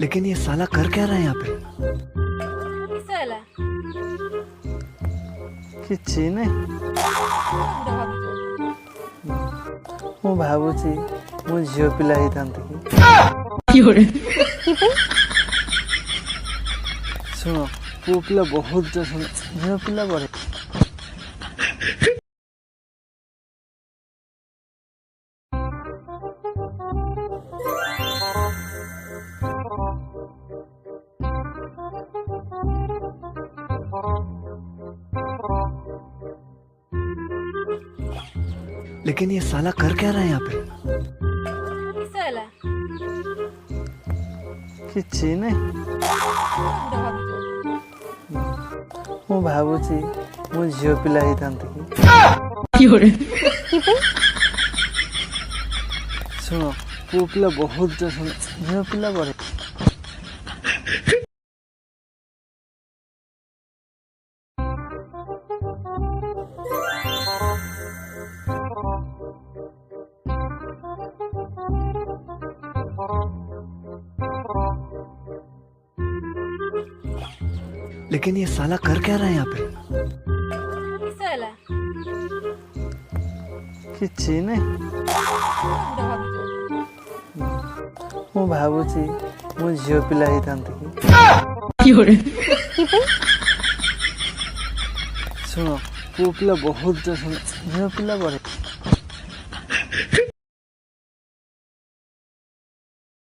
लेकिन ये साला कर क्या रहा है यहाँ पे? साला କିଛି ନାହିଁ ମୁଁ ଭାବୁଛି ମୁଁ ଝିଅ ପିଲା ହେଇଥାନ୍ତି କି ଶୁଣ ପୁଅ ପିଲା ବହୁତ ଅଛନ୍ତି ଝିଅ ପିଲା ବଢ଼େ लेकिन ये साला कर क्या रहा है यहाँ पे? साला କିଛି ନାହିଁ ମୁଁ ଭାବୁଛି ମୁଁ ଝିଅ ପିଲା ହେଇଥାନ୍ତି କି ଶୁଣ ପୁଅ ପିଲା ବହୁତ ଅଛନ୍ତି ଝିଅ ପିଲା ବଢ଼େ लेकिन ये साला कर क्या रहा है यहाँ पे? साला କିଛି ନାହିଁ ମୁଁ ଭାବୁଛି ମୁଁ ଝିଅ ପିଲା ହେଇଥାନ୍ତି କି ଶୁଣ ପୁଅ ପିଲା ବହୁତ ଅଛନ୍ତି ଝିଅ ପିଲା ବଢ଼େ